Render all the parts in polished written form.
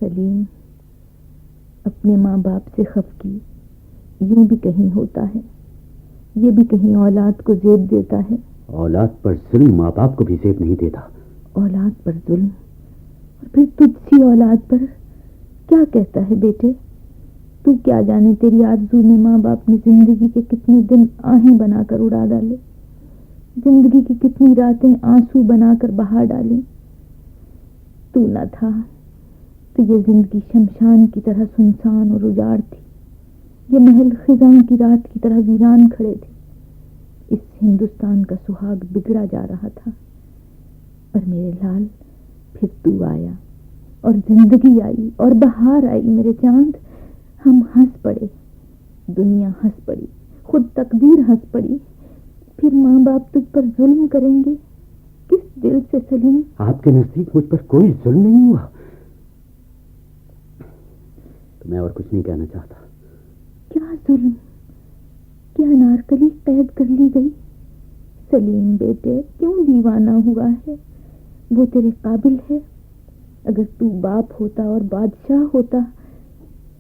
سلیم، اپنے ماں باپ سے خفگی یوں بھی کہیں ہوتا ہے، یہ بھی کہیں اولاد کو زیب دیتا ہے۔ اولاد پر ظلم ماں باپ کو بھی زیب نہیں دیتا۔ اولاد پر ظلم، اور پھر تجھ سی اولاد پر کیا کہتا ہے بیٹے؟ تو کیا جانے تیری آرزو میں ماں باپ نے زندگی کے کتنے دن آہیں بنا کر اڑا ڈالے، زندگی کی کتنی راتیں آنسو بنا کر بہا ڈالی۔ تو نہ تھا تو یہ زندگی شمشان کی طرح سنسان اور اجاڑ تھی، یہ محل خزاں کی رات کی طرح ویران کھڑے تھے۔ اس ہندوستان کا سہاگ بگڑا جا رہا تھا، اور میرے لال پھر تو آیا، اور زندگی آئی، اور بہار آئی میرے چاند۔ ہم ہنس پڑے، دنیا ہنس پڑی، خود تقدیر ہنس پڑی۔ پھر ماں باپ تجھ پر ظلم کریں گے کس دل سے سلیم؟ آپ کے نزدیک مجھ پر کوئی ظلم نہیں ہوا تو میں اور کچھ نہیں کہنا چاہتا۔ کیا ظلم؟ کیا انارکلی قید کر لی گئی؟ سلیم بیٹے، کیوں دیوانہ ہوا ہے؟ وہ تیرے قابل ہے؟ اگر تو باپ ہوتا اور بادشاہ ہوتا،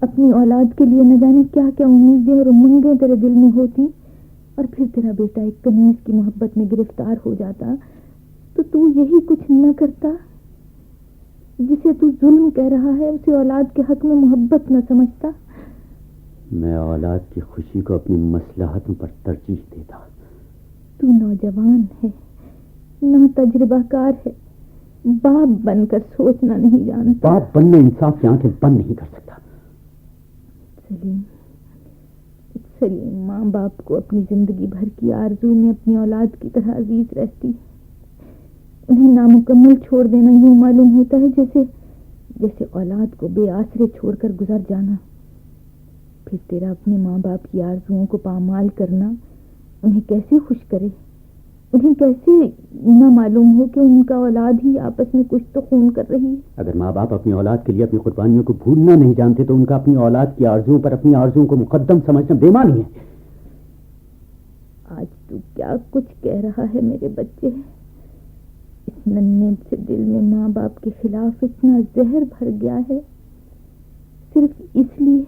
اپنی اولاد کے لیے نہ جانے کیا کیا امیدیں اور امنگیں تیرے دل میں ہوتی، اور پھر تیرا بیٹا ایک کنیز کی محبت میں گرفتار ہو جاتا تو یہی کچھ نہ کرتا؟ جسے تو ظلم کہہ رہا ہے اسے اولاد کے حق میں محبت نہ سمجھتا؟ میں اولاد کی خوشی کو اپنی مصلحتوں پر ترجیح دیتا۔ تو نوجوان ہے، نہ تجربہ کار ہے، باپ بن کر سوچنا نہیں جانتا۔ باپ بننے انصاف کی آنکھیں بند نہیں کر سکتا۔ سلیم، ماں باپ کو اپنی زندگی بھر کی آرزو میں اپنی اولاد کی طرح عزیز رہتی، انہیں نامکمل چھوڑ دینا یوں معلوم ہوتا ہے جیسے اولاد کو بے آسرے چھوڑ کر گزر جانا۔ پھر تیرا اپنے ماں باپ کی آرزوؤں کو پامال کرنا انہیں کیسے خوش کرے؟ انہیں کیسے نہ معلوم ہو کہ ان کا اولاد ہی آپس میں کچھ تو خون کر رہی ہے؟ اگر ماں باپ اپنی اولاد کے لیے اپنی قربانیوں کو بھولنا نہیں جانتے تو ان کا اپنی اولاد کی آرزوؤں پر اپنی آرزوؤں کو مقدم سمجھنا بے معنی ہے۔ آج تو کیا کچھ کہہ رہا ہے میرے بچے؟ اس ننھے سے دل میں ماں باپ کے خلاف اتنا زہر بھر گیا ہے، صرف اس لیے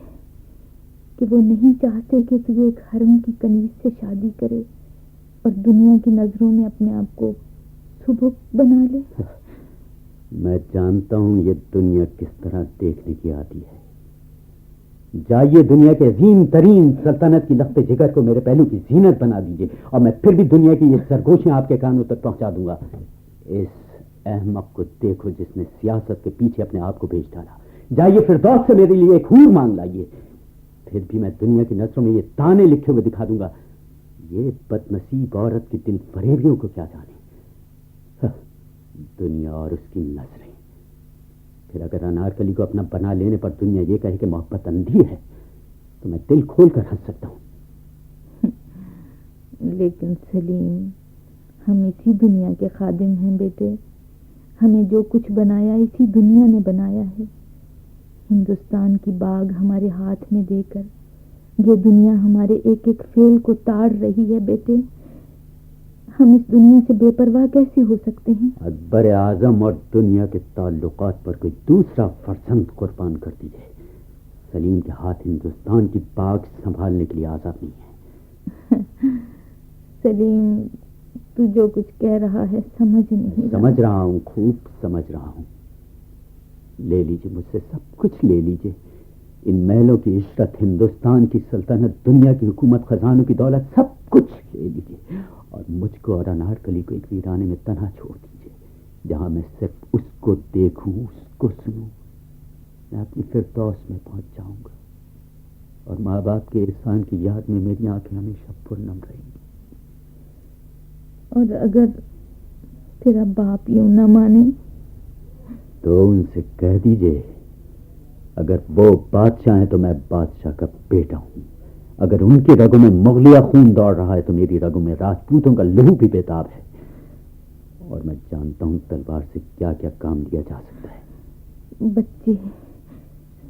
کہ وہ نہیں چاہتے کہ تو ایک حرم کی کنیز سے شادی کرے اور دنیا کی نظروں میں اپنے آپ کو سبک بنا لے۔ میں جانتا ہوں یہ دنیا کس طرح دیکھنے کی آتی ہے۔ جائیے دنیا کے عظیم ترین سلطنت کی لخت جگر کو میرے پہلو کی زینت بنا دیجیے، اور میں پھر بھی دنیا کی یہ سرگوشیاں آپ کے کانوں تک پہنچا دوں گا۔ اس احمق کو دیکھو جس نے سیاست کے پیچھے اپنے آپ کو بیچ ڈالا۔ جائیے فردوس سے میرے لیے ایک حور مانگ لائیے، پھر بھی میں دنیا کی نظروں میں یہ تانے لکھے ہوئے دکھا دوں گا۔ یہ بد نصیب عورت کی دل فریبیوں کو کیا جانے، دنیا اور اس کی نظریں۔ پھر اگر انارکلی کو اپنا بنا لینے پر دنیا یہ کہے کہ محبت اندھی ہے تو میں دل کھول کر ہنس سکتا ہوں۔ لیکن سلیم، ہم اسی دنیا کے خادم ہیں بیٹے، ہمیں جو کچھ بنایا اسی دنیا نے بنایا ہے۔ ہندوستان کی باغ ہمارے ہاتھ میں دے کر یہ دنیا ہمارے ایک ایک فعل کو تاڑ رہی ہے بیٹے۔ ہم اس دنیا سے بے پرواہ کیسے ہو سکتے ہیں؟ اکبر اعظم اور دنیا کے تعلقات پر کوئی دوسرا فرزند قربان کر دیجیے، سلیم کے ہاتھ ہندوستان کی باغ سنبھالنے کے لیے آزاد نہیں ہے۔ سلیم، تو جو کچھ کہہ رہا ہے سمجھ رہا ہوں، خوب سمجھ رہا ہوں۔ لے لیجیے مجھ سے سب کچھ لے لیجیے، ان محلوں کی عشرت، ہندوستان کی سلطنت، دنیا کی حکومت، خزانوں کی دولت، سب کچھ لے لیجیے، اور مجھ کو اور انارکلی کو ایک ویرانے میں تنہا چھوڑ دیجیے، جہاں میں صرف اس کو دیکھوں، اس کو سنوں۔ میں اپنی فردوس میں پہنچ جاؤں گا، اور ماں باپ کے احسان کی یاد میں میری آنکھیں ہمیشہ پرنم رہیں گی۔ اور اگر تیرا باپ یوں نہ مانے تو ان سے کہہ دیجیے، اگر وہ بادشاہ ہیں تو میں بادشاہ کا بیٹا ہوں، اگر ان کی رگوں میں مغلیہ خون دوڑ رہا ہے تو میری رگوں میں راجپوتوں کا لہو بھی بیتاب ہے، اور میں جانتا ہوں تلوار سے کیا کیا کام لیا جا سکتا ہے۔ بچے،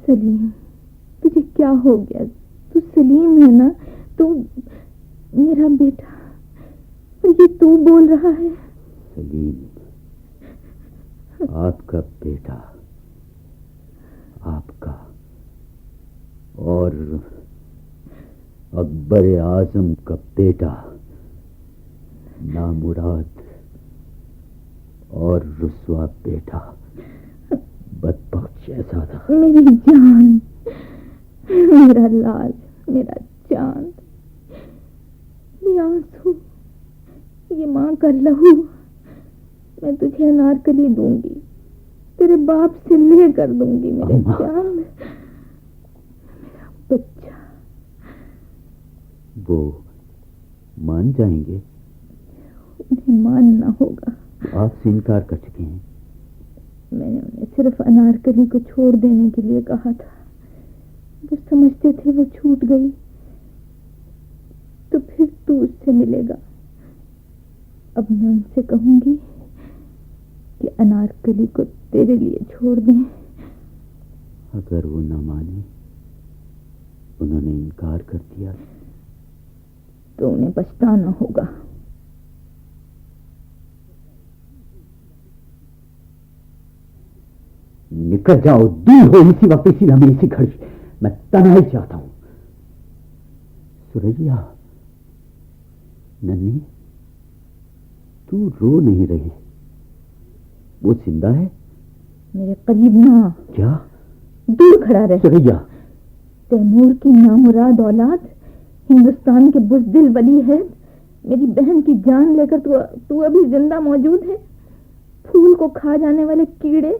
سلیم، تجھے کیا ہو گیا؟ تو سلیم ہے نا؟ تو میرا بیٹا، یہ تو بول رہا ہے؟ سلیم، آپ کا بیٹا، آپ کا اور اکبر اعظم کا بیٹا نامراد اور رسوا بیٹا بدبخت شہزادہ. میری جان، میرا لال، میرا چاند، یہ آنسو، یہ ماں کا لہو میں تجھے انارکلی دوں گی، تیرے باپ سے لے کر دوں گی میرے چاند، میرا بچہ. وہ مان جائیں گے؟ انہیں ماننا ہوگا. آپ سے انکار کر چکے ہیں. میں نے انہیں صرف انارکلی کو چھوڑ دینے کے لیے کہا تھا. وہ سمجھتے تھے وہ چھوٹ گئی تو پھر تو اس سے ملے گا. اب میں ان سے کہوں گی کہ انارکلی کو تیرے لیے چھوڑ دیں. اگر وہ نہ مانے، انہوں نے انکار کر دیا تو انہیں پچھتانا ہوگا. نکل جاؤ، دور ہو اسی وقت، اسی لمحے، اسی گھڑی. میں تنہائی چاہتا ہوں. سریا، ننھی، تو رو نہیں رہی. وہ زندہ ہے؟ میرے قریب نہ. کیا؟ دور کھڑا رہے. سریا، تیمور کی نامراد اولاد، ہندوستان کے بزدل ولی ہے، میری بہن کی جان لے کر تو ابھی زندہ موجود ہے. پھول کو کھا جانے والے کیڑے،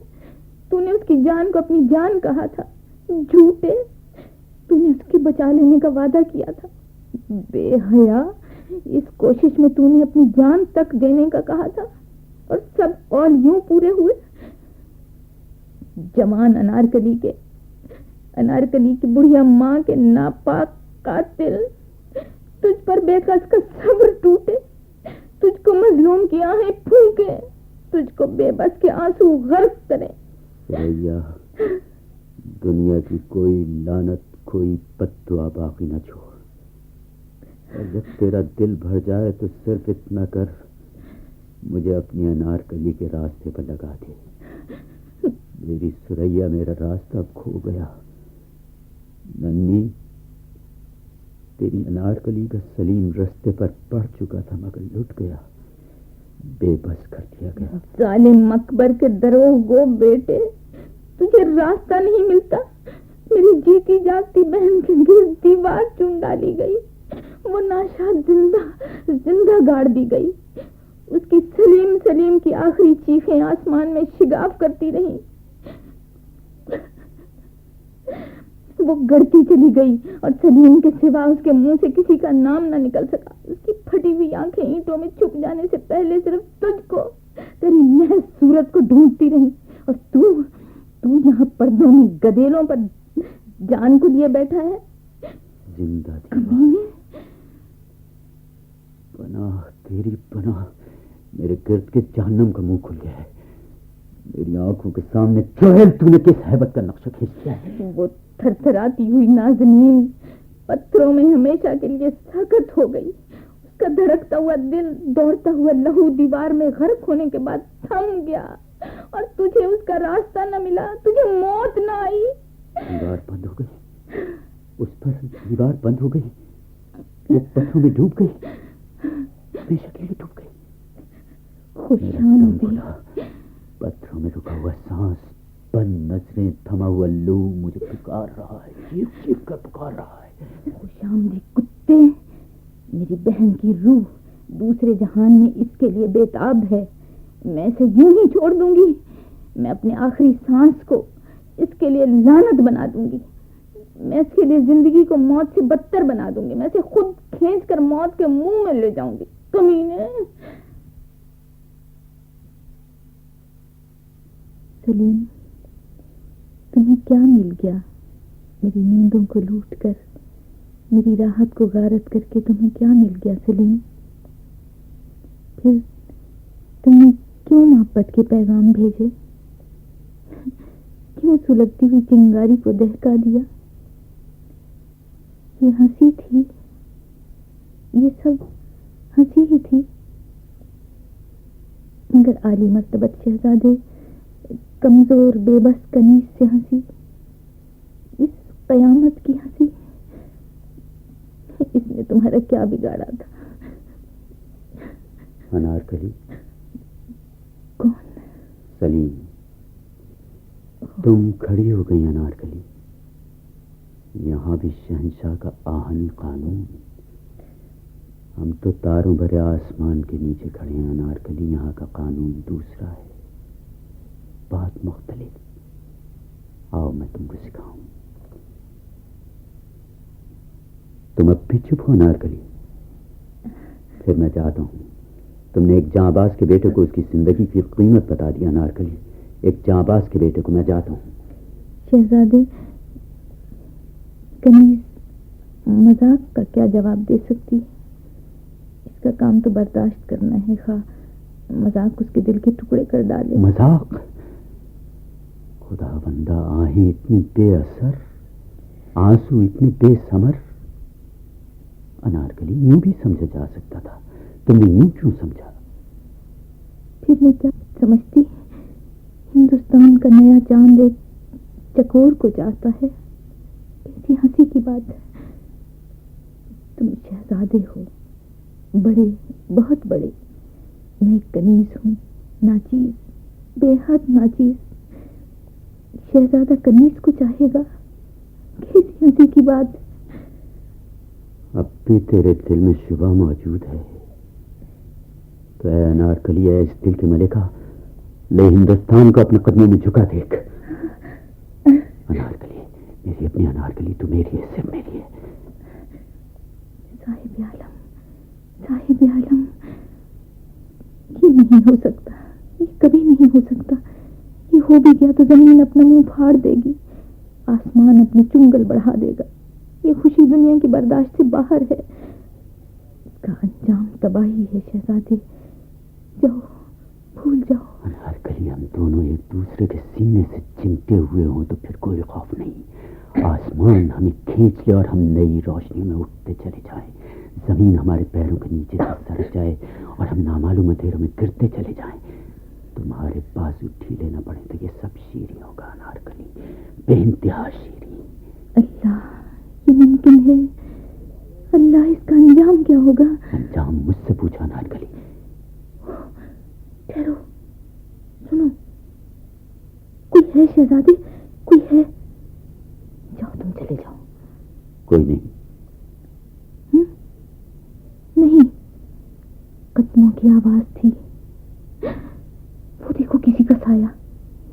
تو نے اس کی جان کو اپنی جان کہا تھا. جھوٹے، تو نے اس کے بچا لینے کا وعدہ کیا تھا. بے حیا، اس کوشش میں تو نے اپنی جان تک دینے کا کہا تھا، اور سب اور یوں پورے ہوئے. جوان انارکلی کی بڑھیا ماں کے ناپاک قاتل تجھ پر بے کس کا صبر ٹوٹے، تجھ کو مظلوم کی آہیں پھونکے، تجھ کو بے بس کے آنسو غرق کرے. سریا، دنیا کی کوئی لعنت، کوئی بددعا باقی نہ چھوڑ. اور جب تیرا دل بھر جائے تو صرف اتنا کر، مجھے اپنی انارکلی کے راستے پر لگا دے. میری سریا، میرا راستہ کھو گیا. ننھی، تیری انارکلی کا سلیم راستے پر پڑ چکا تھا مگر لٹ گیا، بے بس کر دیا گیا. ظالم اکبر کے دروغ گو بیٹے، تجھے راستہ نہیں ملتا. میری جیتی جاگتی بہن کے گرد دیوار چون ڈالی گئی، وہ ناشاد زندہ گاڑ دی گئی. اس کی سلیم کی آخری چیخیں آسمان میں شگاف کرتی رہیں. وہ گڑتی چلی گئی اور سلیم کے سوا اس کے منہ سے کسی کا نام نہ نکل سکا. اس کی پھٹی ہوئی آنکھیں اینٹوں میں چھپ جانے سے پہلے صرف تجھ کو، تیری محض صورت کو ڈھونڈتی رہی. اور تو یہاں پردوں میں گدیلوں پر جان کو لیے بیٹھا ہے. زندہ پناہ، تیری پناہ. میرے گرد کے جہنم کا منہ کھل گیا ہے. میری آنکھوں کے سامنے چوہل تو نے کس ہیبت کا نقشہ کھینچ دیا ہے. وہ تھر تھراتی ہوئی نازنین پتھروں میں ہمیشہ کے لیے ساکت ہو گئی. اس کا دھڑکتا ہوا دل، دوڑتا ہوا لہو دیوار میں غرق ہونے کے بعد تھم گیا. اور تجھے اس کا راستہ نہ ملا، تجھے موت نہ آئی. دیوار بند ہو گئی، اس پر دیوار بند ہو گئی. وہ پتھروں میں ڈوب گئی، بے شکلی ڈوب گئی. خوش آمدید. پتھروں میں رکا ہوا سانس، بند نظریں، تھما ہوا لو مجھے پکار رہا ہے، چیخ چیخ کر پکار رہا ہے. خوش آمدید کتے. میری بہن کی روح دوسرے جہان میں اس کے لیے بےتاب ہے. میں اسے یوں ہی چھوڑ دوں گی؟ میں اپنے آخری سانس کو اس کے لیے لعنت بنا دوں گی. میں اس کے لیے زندگی کو موت سے بدتر بنا دوں گی. میں اسے خود کھینچ کر موت کے منہ میں لے جاؤں گی. کمینے. سلیم، تمہیں کیا مل گیا؟ میری نیندوں کو لوٹ کر، میری راحت کو غارت کر کے تمہیں کیا مل گیا سلیم؟ پھر تم نے کیوں محبت کے پیغام بھیجے؟ کیوں سلگتی ہوئی چنگاری کو دہکا دیا؟ یہ ہنسی تھی، یہ سب ہنسی ہی تھی. مگر عالی مرتبت شہزادے کمزور بے بس کنیز سے ہنسی. قیامت کی ہنسی، اس نے تمہارا کیا بگاڑا تھا؟ انارکلی؟ کون؟ سلیم، تم کھڑی ہو گئی انارکلی۔ یہاں بھی شہنشاہ کا آہنی قانون، ہم تو تاروں بھرے آسمان کے نیچے کھڑے ہیں انارکلی، یہاں کا قانون دوسرا ہے، بات مختلف۔ آؤ میں تم کو سکھاؤں۔ تم اب بھی چپ ہو انارکلی؟ پھر میں چاہتا ہوں، تم نے ایک جاں باز کے بیٹے کو اس کی زندگی کی قیمت بتا دی انارکلی، ایک جاں باز کے بیٹے کو۔ میں چاہتا ہوں شہزادے، کنیز مذاق کا کیا جواب دے سکتی؟ اس کا کام تو برداشت کرنا ہے، خواہ مذاق اس کے دل کے ٹکڑے کر ڈالے۔ مذاق؟ خدا بندہ، آہیں اتنی بے اثر، آنسو اتنے بے ثمر۔ انارکلی، یوں بھی سمجھا جا سکتا تھا، تم نے یوں کیوں سمجھا؟ پھر میں کیا سمجھتی؟ ہندوستان کا نیا چاند ایک چکور کو چاہتا ہے، کیسی ہنسی کی بات ہے۔ تم شہزادے ہو، بڑے، بہت بڑے، میں ایک کنیز ہوں، ناچیز، بے حد ناچیز۔ شہزادہ کنیز کو چاہے گا، کیسی ہنسی کی بات۔ اب بھی تیرے دل میں شبہ موجود ہے تو اے انارکلی، اے اس دل کے ملکہ، لے ہندوستان کو اپنے قدموں میں جھکا دیکھ۔ انارکلی، میری اپنی انارکلی، تو میری ہے، صرف میری ہے۔ صاحب عالم، صاحب عالم، یہ نہیں ہو سکتا، یہ کبھی نہیں ہو سکتا۔ یہ ہو بھی گیا تو زمین اپنا منہ پھاڑ دے گی، آسمان اپنی چنگل بڑھا دے گا۔ یہ خوشی دنیا کی برداشت سے باہر ہے، اس کا انجام تباہی ہے۔ شہزادے جاؤ، بھول جاؤ۔ انارکلی، ہم دونوں ایک دوسرے کے سینے سے چمٹے ہوئے ہوں تو پھر کوئی خوف نہیں۔ آسمان ہمیں کھینچ لے اور ہم نئی روشنی میں اٹھتے چلے جائیں، زمین ہمارے پیروں کے نیچے سے سرک جائے اور ہم نامعلوم اندھیروں میں گرتے چلے جائیں۔ تمہارے بازو ڈھیلے نہ پڑے تو یہ سب شیریں ہوگا انارکلی، بے انتہا شیریں۔ اللہ، یہ ممکن ہے؟ اللہ، اس کا انجام کیا ہوگا؟ انجام مجھ سے پوچھا انارکلی۔ ٹھہرو، سنو، کوئی ہے شہزادے، کوئی ہے؟ جاؤ، تم چلے جاؤ۔ کوئی نہیں۔ نہیں، قدموں کی آواز تھی، وہ دیکھو کسی کا سایہ۔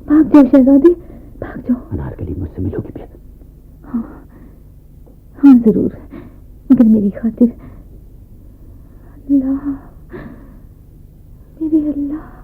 بھاگ جاؤ شہزادے، بھاگ جاؤ۔ انارکلی، مجھ سے ملو گی پھر؟ ہاں ہاں ضرور، مگر میری خاطر۔ اللہ، میرے اللہ۔